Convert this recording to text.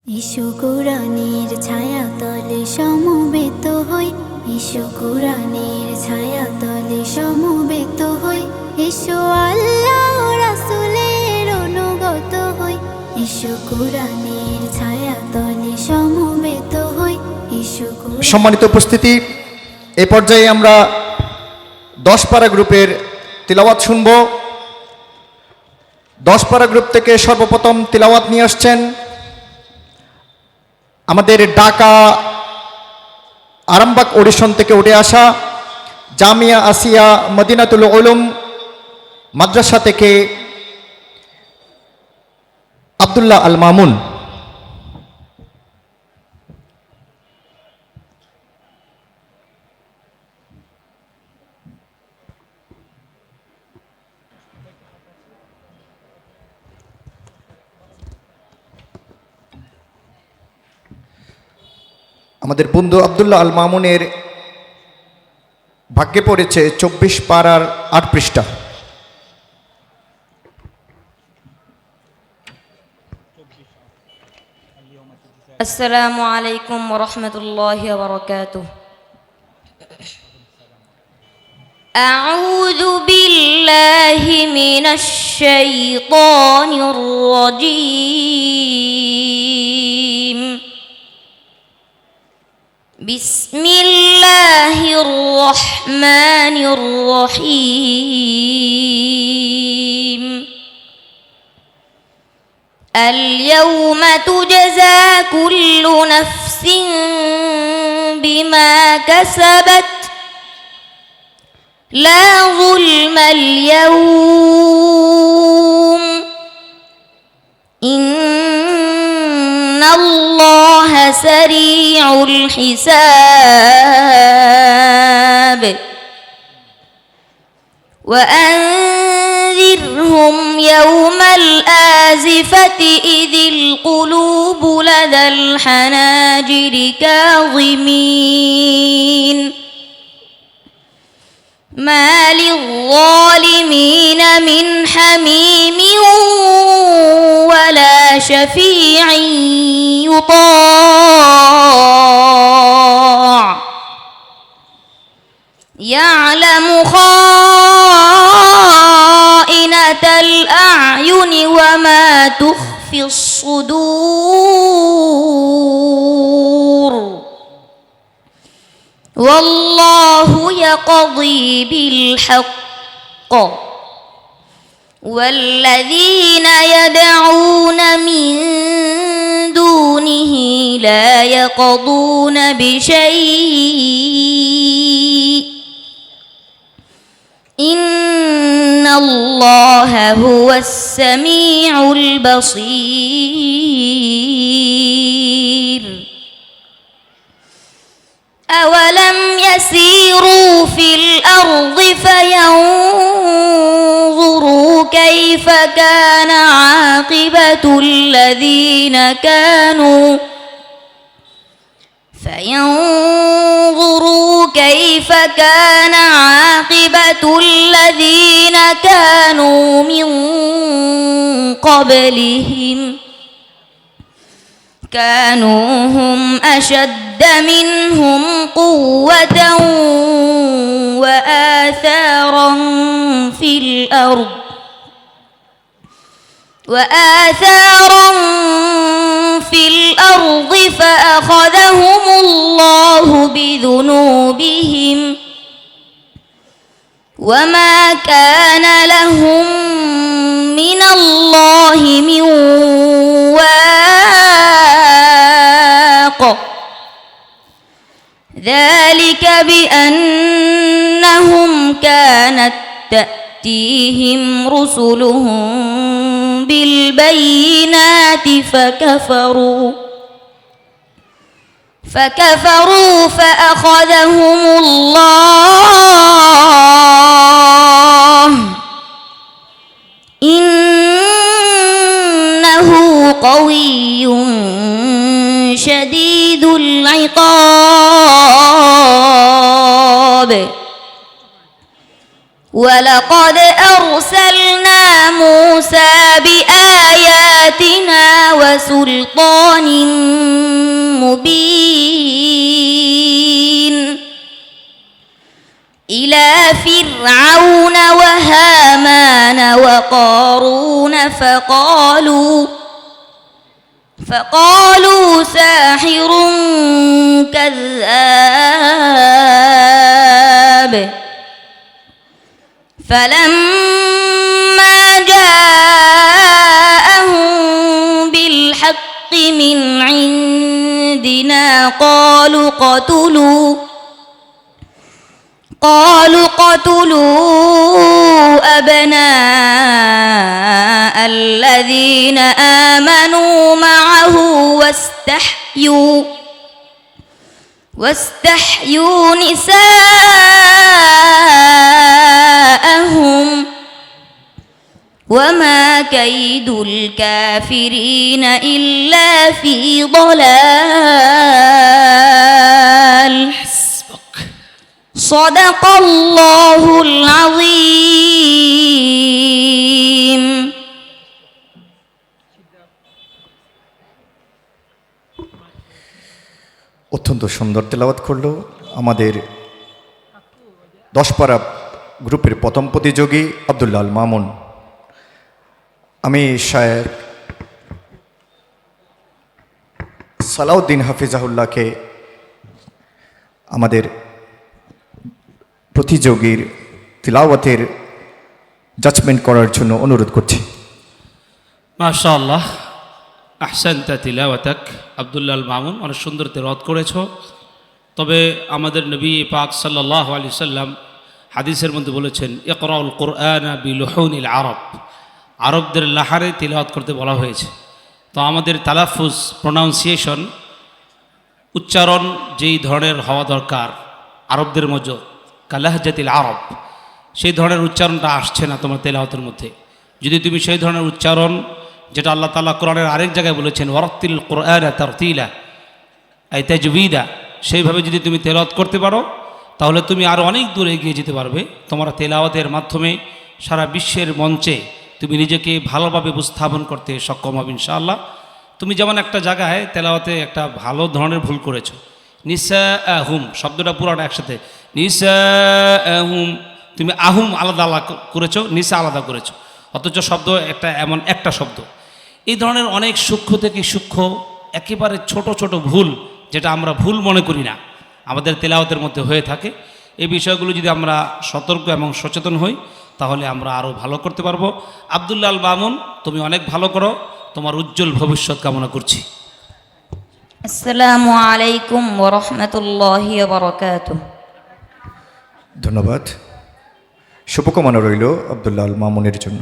ঈশো কুরআনের ছায়া তলে সমবেত হই, ঈশো কুরআনের ছায়া তলে সমবেত হই, ঈশো আল্লাহ রাসূলের অনুগত হই, ঈশো কুরআনের ছায়া তলে সমবেত হই, ঈশো। সম্মানিত উপস্থিতি, এই পর্যায়ে আমরা 10 পারা গ্রুপের তিলাওয়াত শুনব। 10 পারা গ্রুপ থেকে সর্বপ্রথম তিলাওয়াত নিয়ে আসছেন আমাদের ঢাকা আরামবাগ অডিশন থেকে উঠে আসা জামিয়া আসিয়া মদিনাতুল উলুম মাদ্রাসা থেকে আব্দুল্লাহ আল মামুন। আমাদের বন্ধু আব্দুল্লাহ আল মামুনের ভাগ্যে পড়েছে 24 পারার 8 পৃষ্ঠা। আসসালামু আলাইকুম ওয়া রাহমাতুল্লাহি ওয়া বারাকাতুহু। আউযু বিল্লাহি মিনাশ শাইতানির রাজীম। বিসমিল্লাহির রহমানির রহিম। اليوم تجزى كل نفس بما كسبت لا ظلم اليوم إن الله سريع الحساب وأنذرهم يوم الآزفة إذ القلوب لدى الحناجر كاظمين ما للظالمين من حميم ولا شفيع يطاع يعلم خائنة الأعين وما تخفي الصدور والله يقضي بالحق والذين يدعون من دونه لا يقضون بشيء إن الله هو السميع البصير أولم يسيروا في الأرض فينظروا كيف كان عاقبة الذين كانوا من قبلهم كانوا هم أشد منهم قوة وآثارا في الأرض فأخذهم الله بذنوبهم وما كان لهم من الله من واق ذلك بأنهم كانت تأتيهم رسلهم بالبينات فكفروا فأخذهم الله إنه قوي شديد العقاب ولقد أرسلنا موسى بآياتنا بآياتنا وسلطان مبين إلى فرعون وهامان وقارون فقالوا ساحر كذاب فلما جاءهم بالحق من عندنا قالوا قتلوا أبناء الذين آمنوا معه واستحيوا نساءهم وما كيد الكافرين إلا في ضلال صدق الله العظيم অত্যন্ত সুন্দর তেলাওয়াত করলো আমাদের 10 পারা গ্রুপের প্রথম প্রতিযোগী আব্দুল্লাহ আল মামুন। আমি শায়েখ সালাউদ্দিন হাফিজাহুল্লাহকে আমাদের প্রতিযোগীর তিলাওয়াতের জাজমেন্ট করার জন্য অনুরোধ করছি। মাশাআল্লাহ, আহসানতা তিলাওয়াতাক। আব্দুল্লাহ আল মামুন অনেক সুন্দর তেলাওয়াত করেছো। তবে আমাদের নবী পাক সাল্লাল্লাহু আলাইহি সাল্লাম হাদিসের মধ্যে বলেছেন, ইকরাউল কুরআনা বিলুহুনিল আরব, আরবদের লাহারে তিলাওয়াত করতে বলা হয়েছে। তো আমাদের তালাফুজ, প্রোনাউন্সিয়েশন, উচ্চারণ যেই ধরনের হওয়া দরকার আরবদের মতো, কালাহজাতিল আরব, সেই ধরনের উচ্চারণটা আসছে না তোমার তেলাওয়াতের মধ্যে। যদি তুমি সেই ধরনের উচ্চারণ, যেটা আল্লাহ তাআলা কোরআনের আরেক জায়গায় বলেছেন ওয়ারাত্তিল কুরআনা তারতিলা আই তাজবিদা, সেইভাবে যদি তুমি তেলাওয়াত করতে পারো তাহলে তুমি আরও অনেক দূর এগিয়ে যেতে পারবে। তোমার তেলাওয়াতের মাধ্যমে সারা বিশ্বের মঞ্চে তুমি নিজেকে ভালোভাবে উপস্থাপন করতে সক্ষম হবে ইনশাআল্লাহ। তুমি যেমন একটা জায়গায় তেলাওয়াতে একটা ভালো ধরনের ভুল করেছো, নিসাআহুম শব্দটা পুরোটা একসাথে, নিসাআহুম, তুমি আহুম আলাদা করেছো, নিসা আলাদা করেছো, অথচ শব্দ একটা এমন একটা শব্দ। এই ধরনের অনেক সূক্ষ্ম থেকে সূক্ষ্ম একেবারে ছোট ছোট ভুল, যেটা আমরা ভুল মনে করি না, আমাদের তেলাওয়াতের মধ্যে হয়ে থাকে। এই বিষয়গুলো যদি আমরা সতর্ক এবং সচেতন হই তাহলে আমরা আরও ভালো করতে পারবো। আব্দুল্লাহ আল মামুন, তুমি অনেক ভালো করো, তোমার উজ্জ্বল ভবিষ্যৎ কামনা করছি। আসসালামু আলাইকুম ওয়া রাহমাতুল্লাহি ওয়া বারাকাতুহু। ধন্যবাদ। শুভকামনা রইল আব্দুল্লাহ আল মামুনের জন্য।